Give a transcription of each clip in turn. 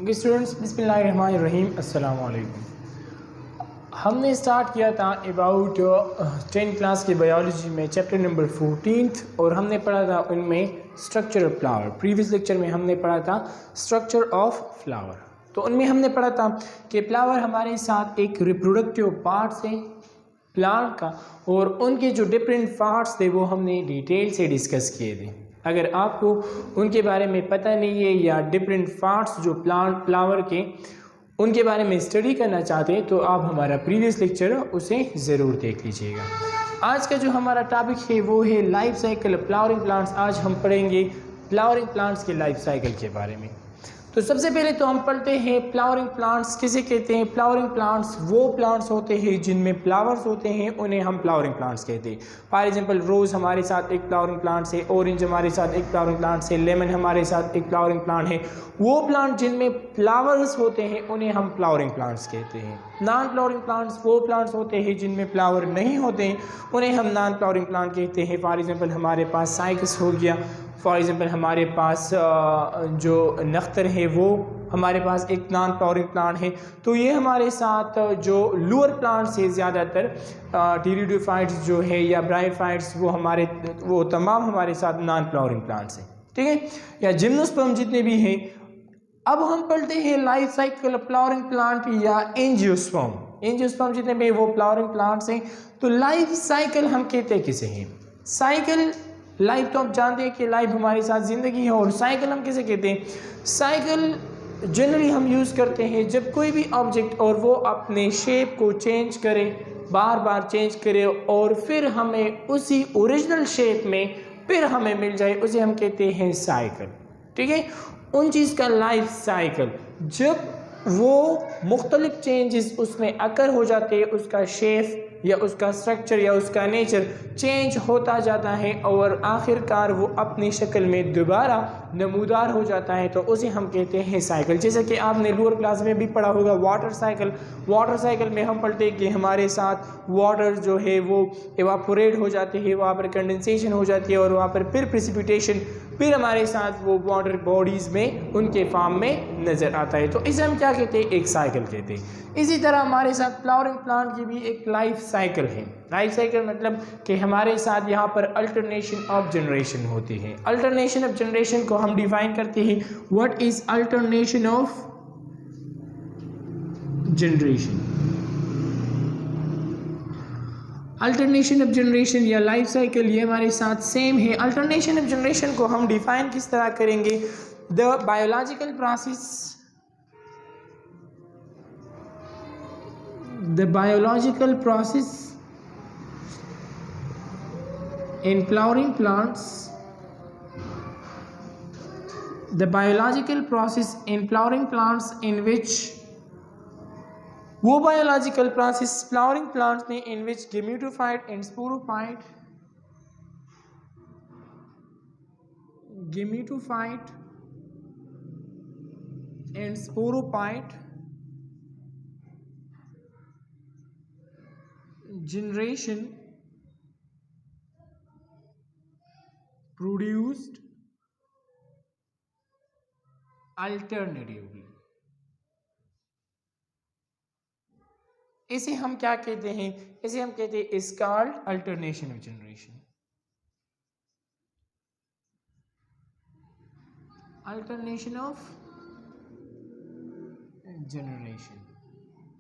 Okay students, बिस्मिल्लाहिर्रहमानिर्रहीम, अस्सलाम वालेकुम। हमने स्टार्ट किया था अबाउट 10th क्लास की बायोलॉजी में चैप्टर नंबर 14 और हमने पढ़ा था उनमें structure of flower. Previous lecture में हमने पढ़ा था स्ट्रक्चर ऑफ फ्लावर। तो उनमें हमने पढ़ा था कि फ्लावर हमारे साथ एक रिप्रोडक्टिव पार्ट्स है प्लांट का, और उनके जो डिफरेंट पार्ट्स थे वो हमने डिटेल से डिस्कस किए थे। अगर आपको उनके बारे में पता नहीं है या डिफरेंट पार्ट्स जो प्लांट फ्लावर के उनके बारे में स्टडी करना चाहते हैं तो आप हमारा प्रीवियस लेक्चर उसे ज़रूर देख लीजिएगा। आज का जो हमारा टॉपिक है वो है लाइफ साइकिल फ्लावरिंग प्लांट्स। आज हम पढ़ेंगे फ्लावरिंग प्लांट्स के लाइफ साइकिल के बारे में। तो सबसे पहले तो हम पढ़ते हैं फ्लावरिंग प्लांट्स किसे कहते हैं। फ्लावरिंग प्लांट्स वो प्लांट्स होते हैं जिनमें फ्लावर्स होते हैं, उन्हें हम फ्लावरिंग प्लांट्स कहते हैं। फॉर एग्जांपल रोज़ हमारे साथ एक फ्लावरिंग प्लांट्स है, ऑरेंज हमारे साथ एक फ्लावरिंग प्लांट्स है, लेमन हमारे साथ एक फ्लावरिंग प्लांट है। वो प्लांट जिनमें फ्लावर्स होते हैं उन्हें हम फ्लावरिंग प्लांट्स कहते हैं। नॉन फ्लावरिंग प्लांट्स वो प्लांट्स होते हैं जिनमें फ्लावर नहीं होते हैं, उन्हें हम नॉन फ्लावरिंग प्लांट कहते हैं। फॉर एग्जांपल हमारे पास साइकस हो गया, फॉर एग्जांपल हमारे पास जो नख्तर है वो हमारे पास एक नॉन फ्लावरिंग प्लांट है। तो ये हमारे साथ जो लोअर प्लांट्स है ज़्यादातर टीरिडोफाइट्स जो है या ब्रायोफाइट्स वो तमाम हमारे साथ नॉन फ्लावरिंग प्लांट्स हैं, ठीक है, या जिम्नोस्पर्म जितने भी हैं। अब हम पढ़ते हैं लाइफ साइकिल फ्लावरिंग प्लांट या एंजियोस्पर्म। एंजियोस्पर्म जितने भी वो फ्लावरिंग प्लांट्स हैं। तो लाइफ साइकिल हम कहते हैं किसे हैं। साइकिल लाइफ तो आप जानते हैं कि लाइफ हमारे साथ ज़िंदगी है, और साइकिल हम किसे कहते हैं। साइकिल जनरली हम यूज़ करते हैं जब कोई भी ऑब्जेक्ट और वो अपने शेप को चेंज करे, बार बार चेंज करे, और फिर हमें उसी ओरिजिनल शेप में फिर हमें मिल जाए, उसे हम कहते हैं साइकिल, ठीक है। उन चीज़ का लाइफ साइकिल जब वो मुख्तलिफ चेंजेस उसमें अकर हो जाते हैं, उसका शेप या उसका स्ट्रक्चर या उसका नेचर चेंज होता जाता है और आखिरकार वो अपनी शक्ल में दोबारा नमूदार हो जाता है, तो उसे हम कहते हैं साइकिल। जैसे कि आपने लोअर क्लास में भी पढ़ा होगा वाटर साइकिल। वाटर साइकिल में हम पढ़ते हैं कि हमारे साथ वाटर जो है वो इवापोरेट हो जाते हैं, वहाँ पर कंडेंसेशन हो जाती है और वहाँ पर फिर प्रेसिपिटेशन, फिर हमारे साथ वो वाटर बॉडीज़ में उनके फॉर्म में नज़र आता है। तो इसे हम क्या कहते हैं, एक साइकिल कहते हैं। इसी तरह हमारे साथ फ्लावरिंग प्लांट की भी एक लाइफ साइकिल है। लाइफ साइकिल मतलब कि हमारे साथ यहाँ पर अल्टरनेशन ऑफ जनरेशन होती है। अल्टरनेशन ऑफ जनरेशन को हम डिफाइन करते हैं, what is alternation of generation. Alternation of generation या लाइफ साइकिल ये हमारे साथ सेम है। अल्टरनेशन ऑफ जनरेशन को हम डिफाइन किस तरह करेंगे। The biological process, the biological process in flowering plants, the biological process in flowering plants in which वो बायोलॉजिकल प्रोसेस फ्लावरिंग प्लांट्स में in which gametophyte and sporophyte generation produced alternatively। इसे हम क्या कहते हैं, इसे हम कहते हैं is called alternation of generation. Alternation of generation,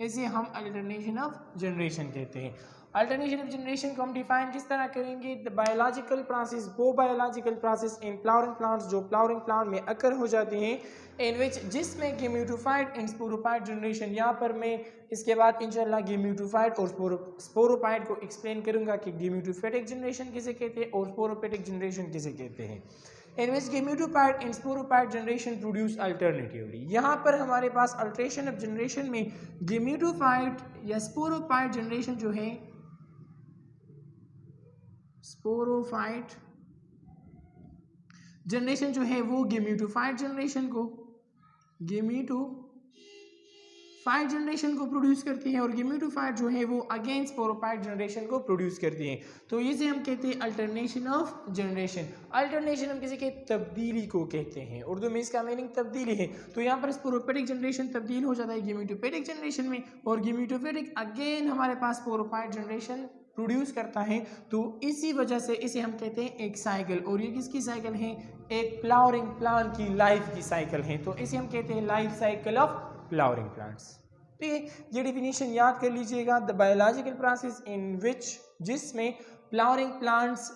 इसे हम अल्टरनेशन ऑफ जनरेशन कहते हैं। अल्टरनेशन ऑफ जनरेशन को हम डिफाइन किस तरह करेंगे। द बायोलॉजिकल प्रोसेस, वो biological process in flowering plants जो फ्लावरिंग प्लांट में अकर हो जाती हैं, इन विच जिसमें गेमेटोफाइट एंड स्पोरोफाइट जनरेशन। यहाँ पर मैं इसके बाद इंशाल्लाह गेमेटोफाइट और स्पोरोफाइट को एक्सप्लेन करूंगा कि गेमेटोफाइटिक जनरेशन किसे कहते हैं और स्पोरोफाइटिक जनरेशन किसे कहते हैं। In which gametophyte and sporophyte generation produce alternatively. यहाँ पर हमारे पास अल्टरेशन ऑफ जनरेशन में गेमेटोफाइट या स्पोरोफाइट जनरेशन जो है, स्पोरोफाइट जनरेशन जो है वो गेमेटोफाइट जनरेशन को स्पोरोफाइट जनरेशन को प्रोड्यूस करती है और गेमेटोफाइट जो है वो अगेन स्पोरोफाइट जनरेशन को प्रोड्यूस करती है। तो इसे हम कहते हैं अल्टरनेशन ऑफ जनरेशन। अल्टरनेशन हम किसी के तब्दीली को कहते हैं, उर्दू में इसका मीनिंग तब्दीली है। तो यहाँ पर स्पोरोफाइटिक जनरेशन तब्दील हो जाता है गेमेटोफाइटिक जनरेशन में, और गेमेटोफाइटिक अगेन हमारे पास स्पोरोफाइट जनरेशन प्रोड्यूस करता है। तो इसी वजह से इसे हम कहते हैं एक साइकिल, और ये किसकी साइकिल है, एक फ्लावरिंग प्लांट की लाइफ की साइकिल है। तो इसे हम कहते हैं life cycle of flowering plants. ठीक है, ये डिफिनीशन याद कर लीजिएगा। The biological process in which, जिसमें फ्लावरिंग प्लांट्स,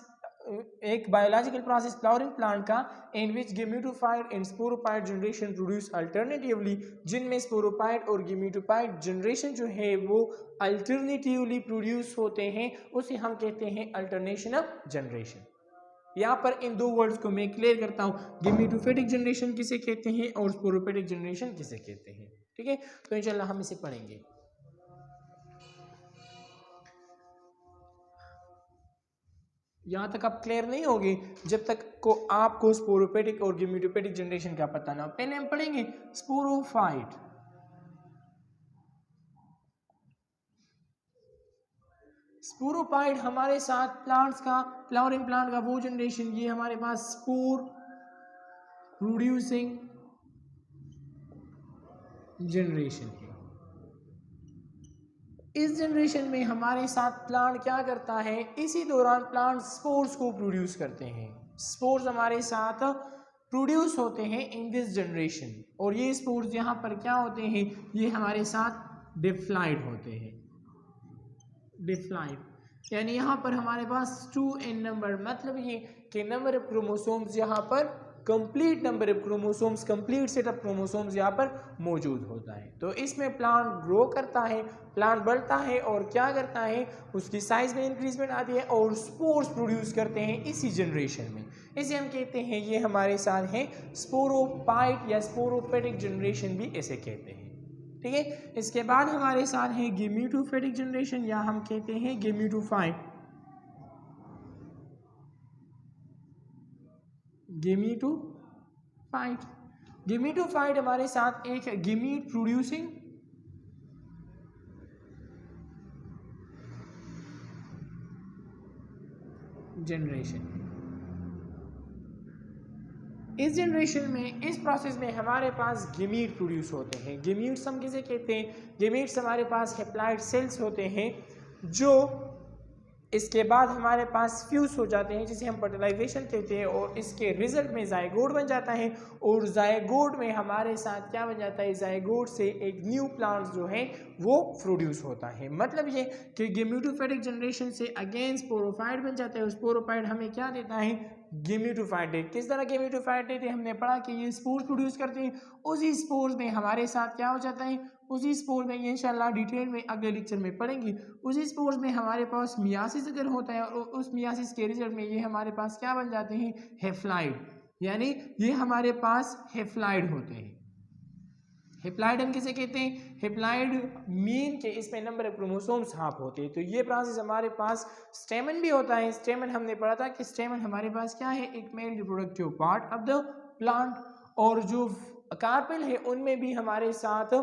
एक बायोलॉजिकल प्रोसेस फ्लावरिंग प्लांट का, in which gametophyte and sporophyte generation produce alternatively, जिनमें स्पोरोफाइट और गेमेटोफाइट जनरेशन जो है वो अल्टरनेटिवली प्रोड्यूस होते हैं, उसे हम कहते हैं अल्टरनेशन ऑफ जनरेशन। यहाँ पर इन दो वर्ड्स को मैं क्लियर करता हूँ, गेमेटोफाइटिक जनरेशन किसे कहते हैं और स्पोरोफाइटिक जनरेशन किसे कहते हैं। ठीक है, तो इंशाल्लाह हम इसे पढ़ेंगे। यहाँ तक आप क्लियर नहीं होगी जब तक को आपको स्पोरोफाइटिक और गेमेटोफाइटिक जनरेशन का पता ना। पहले हम पढ़ेंगे स्पोरोफाइट। स्पोरोफाइट हमारे साथ प्लांट्स का, फ्लावरिंग प्लांट का वो जनरेशन, ये हमारे पास स्पोर प्रोड्यूसिंग जनरेशन है। इस जनरेशन में हमारे साथ प्लांट क्या करता है, इसी दौरान प्लांट स्पोर्स को प्रोड्यूस करते हैं। स्पोर्स हमारे साथ प्रोड्यूस होते हैं इन दिस जनरेशन, और ये स्पोर्स यहाँ पर क्या होते हैं, ये हमारे साथ डिप्लॉइड होते हैं। डिप्लॉइड यानी यहाँ पर हमारे पास 2 इन नंबर, मतलब ये कि नंबर ऑफ क्रोमोसोम्स यहाँ पर complete number of chromosomes, complete set of chromosomes यहाँ पर मौजूद होता है। तो इसमें प्लांट ग्रो करता है, प्लांट बढ़ता है और क्या करता है, उसकी साइज में इंक्रीजमेंट आती है और स्पोर्स प्रोड्यूस करते हैं इसी जनरेशन में। इसे हम कहते हैं, ये हमारे साथ है स्पोरोफाइट या स्पोरोफाइटिक जनरेशन भी इसे कहते हैं। ठीक है, इसके बाद हमारे साथ है गेमेटोफाइटिक जनरेशन, या हम कहते हैं गेमेटोफाइट। गेमेटोफाइट, गेमेटोफाइट हमारे साथ एक गेमीट प्रोड्यूसिंग जनरेशन है। इस जनरेशन में, इस प्रोसेस में हमारे पास गेमीट प्रोड्यूस होते हैं। गेमीट्स हम किसे कहते हैं, गेमीट्स हमारे पास हैप्लॉइड सेल्स होते हैं जो इसके बाद हमारे पास फ्यूज हो जाते हैं, जिसे हम फर्टिलाइजेशन कहते हैं, और इसके रिजल्ट में जायगोट बन जाता है, और जायगोट में हमारे साथ क्या बन जाता है, जायगोट से एक न्यू प्लांट जो है वो प्रोड्यूस होता है। मतलब ये कि गेमेटोफाइटिक जनरेशन से अगेन स्पोरोफाइट बन जाता है, और स्पोरोफाइट हमें क्या देता है, गेमेटोफाइट देते। किस तरह गेमेटोफाइट देते, हमने पढ़ा कि ये स्पोर्स प्रोड्यूस करते हैं, उसी स्पोर्स में हमारे साथ क्या हो जाता है, उसी स्पोर में, ये इंशाल्लाह डिटेल में अगले लेक्चर में पढ़ेंगे, उसी स्पोर्स में हमारे पास मियासिस अगर होता है, और उस मियासिस के रिजल्ट में ये हमारे पास क्या बन जाते हैं, हेफ्लाइड, यानी ये हमारे पास हेफ्लाइड होते हैं। हेप्लाइड हम किसे कहते हैं, हेप्लाइड मीन के इसमें नंबर ऑफ क्रोमोसोम्स हाफ होते हैं। तो ये प्रोसेस हमारे पास स्टेमन भी होता है। स्टेमन हमने पढ़ा था कि स्टेमन हमारे पास क्या है, एक male reproductive part of the plant, और जो कार्पेल है उनमें भी हमारे साथ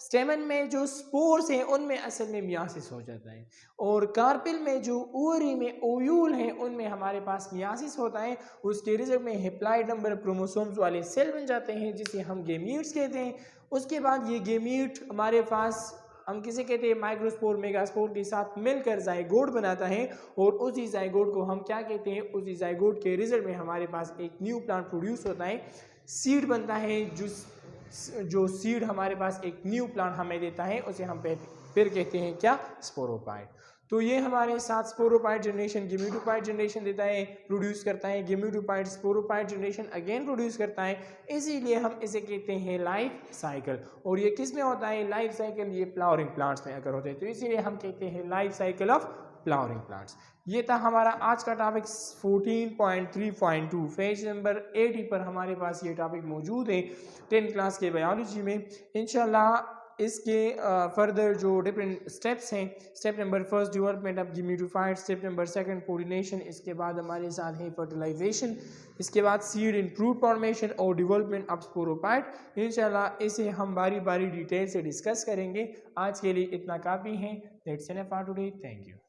स्टेमन में जो स्पोर्स हैं उनमें असल में मियासिस हो जाता है, और कार्पेल में जो ओवरी में ओयूल है उनमें हमारे पास मियासिस होता है। उसके रिजल्ट में हेप्लाइड नंबर ऑफ क्रोमोसोम्स वाले सेल बन जाते हैं, जिसे हम गेमीट्स कहते हैं। उसके बाद ये गेमीट हमारे पास हम किसे कहते हैं, माइक्रोस्पोर मेगास्पोर के साथ मिलकर जायगोट बनाता है, और उसी जायगोट को हम क्या कहते हैं, उसी जायगोट के रिजल्ट में हमारे पास एक न्यू प्लांट प्रोड्यूस होता है, सीड बनता है, जो सीड हमारे पास एक न्यू प्लांट हमें देता है, उसे हम फिर कहते हैं क्या, स्पोरोफाइट। तो ये हमारे साथ स्पोरोफाइट जनरेशन गेमेटोफाइट जनरेशन देता है, प्रोड्यूस करता है, gametophyte sporophyte generation again produce करता है, इसीलिए हम इसे कहते हैं लाइफ साइकिल। और ये किस में होता है लाइफ साइकिल, ये फ्लावरिंग प्लांट्स में अगर होते हैं, तो इसीलिए हम कहते हैं life cycle of flowering plants. ये था हमारा आज का टॉपिक 14.3.2, पेज नंबर 80 पर हमारे पास ये टॉपिक मौजूद है 10th क्लास के बायोलॉजी में। इंशाल्लाह इसके फर्दर जो डिफरेंट स्टेप्स हैं, step number first development of gametophyte, step number second pollination, इसके बाद हमारे साथ है फर्टिलाइजेशन, इसके बाद सीड इन फ्रूट फॉर्मेशन और डेवलपमेंट ऑफ स्पोरोफाइट। इंशाल्लाह इसे हम बारी बारी डिटेल से डिस्कस करेंगे। आज के लिए इतना काफ़ी है। That's enough for today. Thank you.